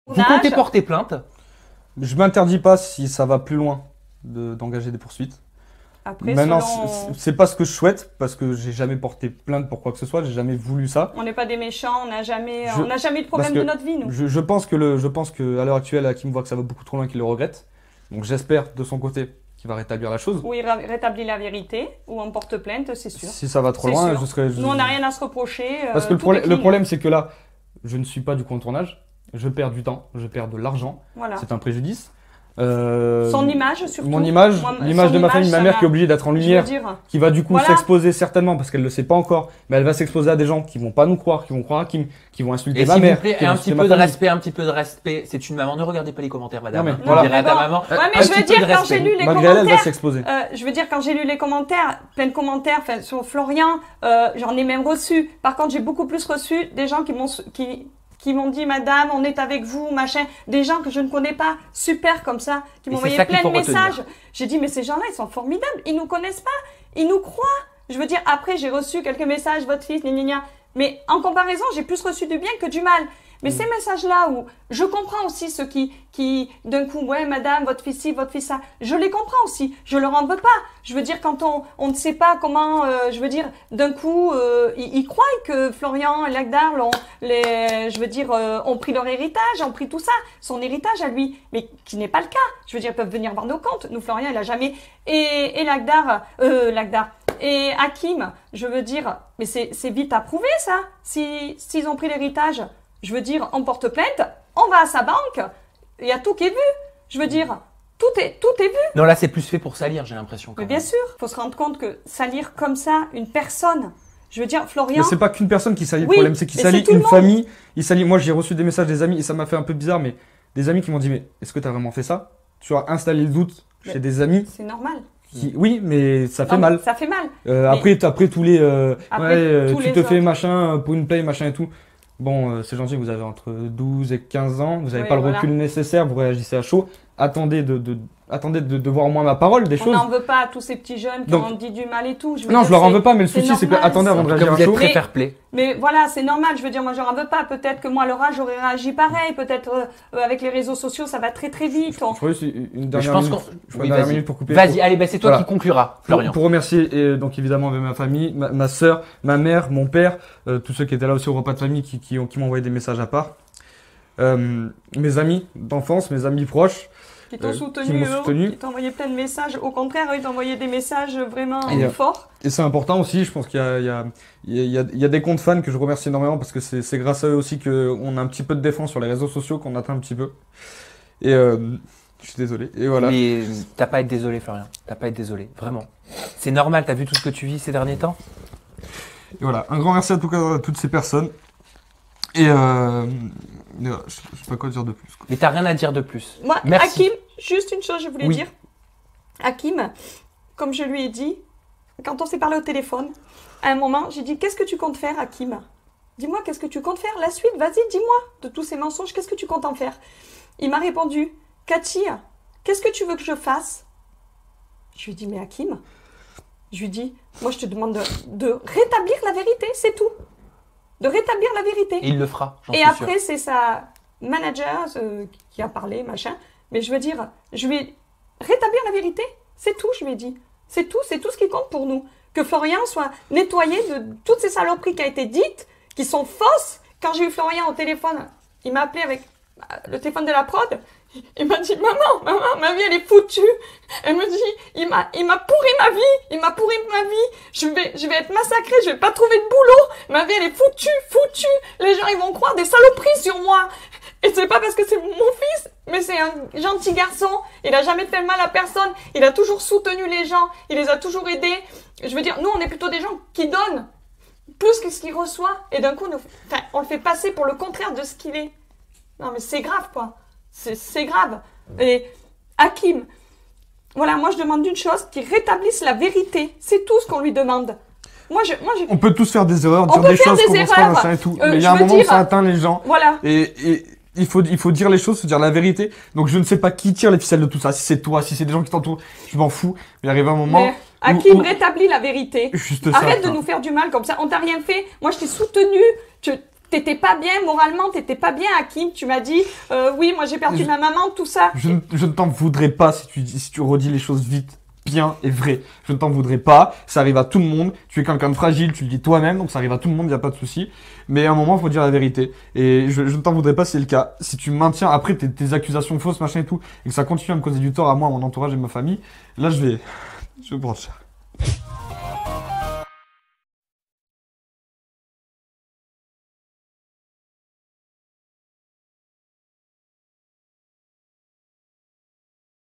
Vous comptez porter plainte? Je m'interdis pas si ça va plus loin d'engager des poursuites. Après, Maintenant, selon... c'est pas ce que je souhaite parce que j'ai jamais porté plainte pour quoi que ce soit, j'ai jamais voulu ça. On n'est pas des méchants, on n'a jamais eu de problème de notre vie, nous. Je pense que à l'heure actuelle, Hakim voit que ça va beaucoup trop loin, qu'il le regrette. Donc j'espère de son côté qu'il va rétablir la chose. Ou il rétablit la vérité, ou on porte plainte, c'est sûr. Si ça va trop loin, sûr. je serai. Nous, on n'a rien à se reprocher. Parce que le problème, c'est que là, je ne suis pas du contournage. Je perds du temps, je perds de l'argent. Voilà. C'est un préjudice. Son image surtout. Mon image, l'image de ma famille, ma mère qui est obligée d'être en lumière, qui va du coup s'exposer certainement parce qu'elle ne le sait pas encore, mais elle va s'exposer à des gens qui vont pas nous croire, qui vont croire Hakim, qui vont insulter ma mère. Et un petit peu de respect, c'est une maman. Ne regardez pas les commentaires, madame. Non, mais voilà. À ta maman. Ouais, mais je veux dire quand j'ai lu les malgré elle va commentaires, s'exposer. je veux dire quand j'ai lu les commentaires, plein de commentaires, enfin sur Florian, j'en ai même reçu. Par contre, j'ai beaucoup plus reçu des gens qui m'ont dit madame, on est avec vous, machin, des gens que je ne connais pas, super comme ça, qui m'ont envoyé plein de messages. J'ai dit mais ces gens-là, ils sont formidables, ils nous connaissent pas, ils nous croient. Je veux dire après j'ai reçu quelques messages votre fils gna gna gna, mais en comparaison, j'ai plus reçu du bien que du mal. Mais ces messages-là où je comprends aussi ceux qui d'un coup, ouais, madame, votre fils ci, votre fils ça, je les comprends aussi. Je leur en veux pas. Je veux dire, quand on ne sait pas comment, je veux dire, d'un coup, ils croient que Florian et Lagdar ont pris leur héritage, ont pris tout ça, son héritage à lui, mais qui n'est pas le cas. Je veux dire, ils peuvent venir voir nos comptes. Nous, Florian, il a jamais, et Lagdar, et Hakim, je veux dire, mais c'est vite à prouver ça. S'ils ont pris l'héritage, je veux dire, on porte plainte, on va à sa banque, il y a tout qui est vu. Je veux dire, tout est vu. Non, là, c'est plus fait pour salir, j'ai l'impression. Mais bien sûr, faut se rendre compte que salir comme ça une personne, je veux dire, Florian. Mais c'est pas qu'une personne qui salit, le problème, c'est qu'il salit une famille. Moi, j'ai reçu des messages des amis et ça m'a fait un peu bizarre, mais des amis qui m'ont dit, mais est-ce que tu as vraiment fait ça? Tu as installé le doute chez des amis. C'est normal. Oui, mais ça fait mal. Ça fait mal. Après tous les, tous tu les te fais autres. machin pour une paye, machin et tout. Bon, c'est gentil, vous avez entre 12 et 15 ans, vous n'avez pas le recul nécessaire, vous réagissez à chaud. Attendez de voir au moins ma parole, des choses. On n'en veut pas à tous ces petits jeunes qui ont dit du mal et tout. Non, je leur en veux pas, mais le souci, c'est que attendez avant de réagir à chaud. Très fair play. Mais voilà, c'est normal. Je veux dire, moi, je leur en veux pas. Peut-être que moi, à leur âge, j'aurais réagi pareil. Peut-être avec les réseaux sociaux, ça va très très vite. Une dernière minute pour couper. Vas-y, allez, c'est toi qui conclura, Florian. Pour remercier donc évidemment ma famille, ma sœur, ma mère, mon père, tous ceux qui étaient là aussi au repas de famille, qui m'ont envoyé des messages à part. Mes amis d'enfance, mes amis proches. Qui t'ont soutenu, qui t'ont envoyé plein de messages. Au contraire, ils t'ont envoyé des messages vraiment forts. Et c'est important aussi, je pense qu'il y a des comptes fans que je remercie énormément parce que c'est grâce à eux aussi qu'on a un petit peu de défense sur les réseaux sociaux, qu'on atteint un petit peu. Et je suis désolé. Et voilà. Mais t'as pas à être désolé, Florian. T'as pas à être désolé, vraiment. C'est normal, t'as vu tout ce que tu vis ces derniers temps. Et voilà, un grand merci à toutes ces personnes. Et je sais pas quoi dire de plus. Mais t'as rien à dire de plus. Moi, merci. Hakim, juste une chose, je voulais dire. Hakim, comme je lui ai dit, quand on s'est parlé au téléphone, à un moment, j'ai dit, qu'est-ce que tu comptes faire, Hakim? Dis-moi, qu'est-ce que tu comptes faire? La suite, vas-y, dis-moi, de tous ces mensonges, qu'est-ce que tu comptes en faire? Il m'a répondu, Cathy, qu'est-ce que tu veux que je fasse? Je lui ai dit, mais Hakim, je lui ai dit, moi je te demande de rétablir la vérité, c'est tout. De rétablir la vérité. Et il le fera, j'en suis sûr. Et après, sûr. c'est sa manager qui a parlé, machin. Mais je veux dire, je lui ai rétablir la vérité, c'est tout, je lui ai dit. C'est tout ce qui compte pour nous. Que Florian soit nettoyé de toutes ces saloperies qui ont été dites, qui sont fausses. Quand j'ai eu Florian au téléphone, il m'a appelé avec le téléphone de la prod. Il m'a dit, maman, ma vie, elle est foutue. Elle me dit, il m'a pourri ma vie. Je vais être massacrée, je vais pas trouver de boulot. Ma vie, elle est foutue. Les gens, ils vont croire des saloperies sur moi. Et c'est pas parce que c'est mon fils, mais c'est un gentil garçon. Il a jamais fait le mal à personne. Il a toujours soutenu les gens. Il les a toujours aidés. Je veux dire, nous, on est plutôt des gens qui donnent plus que ce qu'ils reçoivent. Et d'un coup, on le fait passer pour le contraire de ce qu'il est. Non, mais c'est grave, quoi. C'est grave. Et Hakim, voilà, moi je demande une chose, qu'il rétablisse la vérité. C'est tout ce qu'on lui demande. On peut tous faire des erreurs, dire des choses, commencer par machin et tout. Mais il y a un moment où ça atteint les gens. Voilà. Et il faut dire les choses, se dire la vérité. Donc je ne sais pas qui tire les ficelles de tout ça. Si c'est toi, si c'est des gens qui t'entourent, je m'en fous. Mais il arrive un moment. Hakim, rétablit la vérité. Juste Arrête de nous faire du mal comme ça. On t'a rien fait. Moi je t'ai soutenu. t'étais pas bien moralement, t'étais pas bien, Hakim. Tu m'as dit, oui, moi j'ai perdu ma maman, tout ça. Je ne t'en voudrais pas si tu redis les choses vite, bien et vrai. Je ne t'en voudrais pas. Ça arrive à tout le monde. Tu es quelqu'un de fragile, tu le dis toi-même, donc ça arrive à tout le monde, y a pas de souci. Mais à un moment, il faut dire la vérité. Et je ne t'en voudrais pas si c'est le cas. Si tu maintiens après tes accusations fausses, machin et tout, et que ça continue à me causer du tort à moi, à mon entourage et ma famille, là je vais prendre cher.